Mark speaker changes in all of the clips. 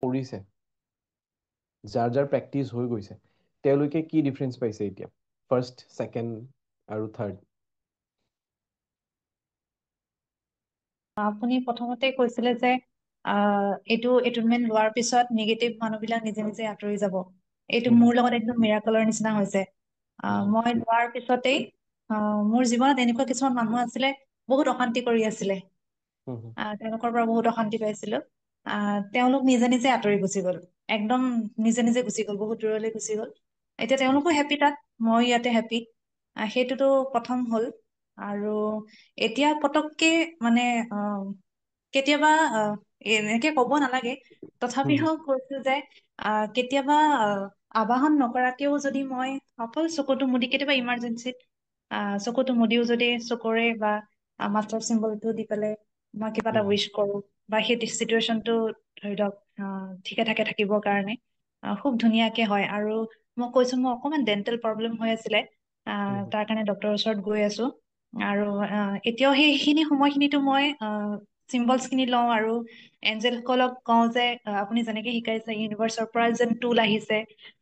Speaker 1: কৰিছে, যাৰ যাৰ প্ৰেক্টিচ হৈ গৈছে, তেওঁলোকে কি ডিফাৰেঞ্চ পাইছে এতিয়া, ফাৰ্ষ্ট, ছেকেণ্ড আৰু থাৰ্ড?
Speaker 2: আপুনি প্ৰথমতে কৈছিলে যে এইটো ট্ৰিটমেণ্ট লোৱাৰ পিছত নিগেটিভ মানুহবিলাক নিজে নিজে আঁতৰি যাব। এইটো
Speaker 1: হুম
Speaker 2: মোৰ লগত একদম মিৰাকলৰ নিচিনা হৈছে।
Speaker 1: হুম
Speaker 2: মই লোৱাৰ পিছতেই মোৰ জীৱনত এনেকুৱা কিছুমান মানুহ আছিলে বহুত অশান্তি কৰি আছিলে।
Speaker 1: হুম হুম
Speaker 2: তেওঁলোকৰ পৰা বহুত অশান্তি পাইছিলো। তেওঁলোক নিজে নিজে আঁতৰি গুচি গ'ল, একদম নিজে নিজে গুচি গ'ল, বহুত দূৰলৈ গুচি গ'ল। এতিয়া তেওঁলোকো হেপ্পী তাত, মই ইয়াতে হেপ্পী। সেইটোতো প্ৰথম হ'ল। আৰু এতিয়া পতককে মানে কেতিয়াবা এনেকে ক'ব নালাগে,
Speaker 1: হুম হুম
Speaker 2: তথাপিও কৈছো যে কেতিয়াবা আবাহন নকৰাকেও যদি মই অকল চকুটো মুদি কেতিয়াবা ইমাৰ্জেঞ্চিত চকুটো মুদিও যদি চকুৰে বা মাষ্টাৰ চিম্বলটো দি পেলাই মই কিবা এটা
Speaker 1: হুম
Speaker 2: উইচ কৰো, বা সেই চিটুৱেশ্যনটো ধৰি লওক ঠিকে ঠাকে থাকিবৰ কাৰণে খুব ধুনীয়াকে হয়। আৰু মই কৈছো মোৰ অকণমান ডেণ্টেল প্ৰব্লেম হৈ আছিলে,
Speaker 1: হুম
Speaker 2: তাৰ কাৰণে ডক্টৰৰ ওচৰত গৈ আছো। আৰু এতিয়াও সেইখিনি সময়খিনিতো মই চিম্বলছ খিনি লওঁ আৰু এঞ্জেলসকলক কওঁ যে আপুনি যেনেকে শিকাইছে ইউনিভাৰ্চৰ পৰা যেন টুল আহিছে,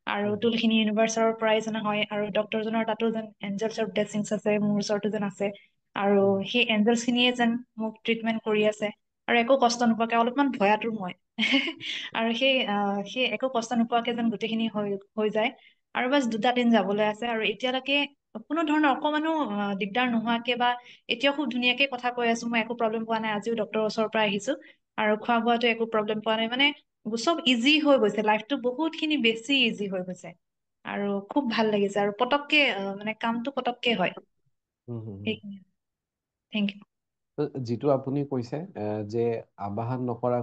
Speaker 2: আৰু
Speaker 1: হুম
Speaker 2: টুল খিনি ইউনিভাৰ্চৰ পৰাই যেন হয়, আৰু ডক্টৰজনৰ তাতো যেন এঞ্জেলছৰ ব্লেছিংছ আছে, মোৰ ওচৰতো যেন আছে। আৰু
Speaker 1: হুম
Speaker 2: সেই এঞ্জেলছ খিনিয়ে যেন মোক ট্ৰিটমেণ্ট কৰি আছে, আৰু একো কষ্ট নোপোৱাকে। অলপমান ভয়াতুৰ মই আৰু সেই একো কষ্ট নোপোৱাকে যেন গোটেইখিনি হৈ যায়। আৰু বাছ 2 দিন যাবলৈ আছে, আৰু এতিয়ালৈকে কোনো ধৰণৰ অকমানো দিগদাৰ নোহোৱাকে, বা এতিয়াও খুব ধুনীয়াকে কথা কৈ আছো, মই একো প্ৰব্লেম পোৱা নাই। আজিও ডক্টৰৰ ওচৰৰ পৰা আহিছো, আৰু খোৱা বোৱাতো একো প্ৰব্লেম পোৱা নাই। মানে চব ইজি হৈ গৈছে, লাইফটো বহুত খিনি বেছি ইজি হৈ গৈছে, আৰু খুব ভাল লাগিছে। আৰু পতককে মানে কামটো পতককে হয়।
Speaker 1: হুম হুম হুম।
Speaker 2: সেইখিনি। Thank you.
Speaker 1: যিটো আপুনি কৈছে যে আবাহন নকৰা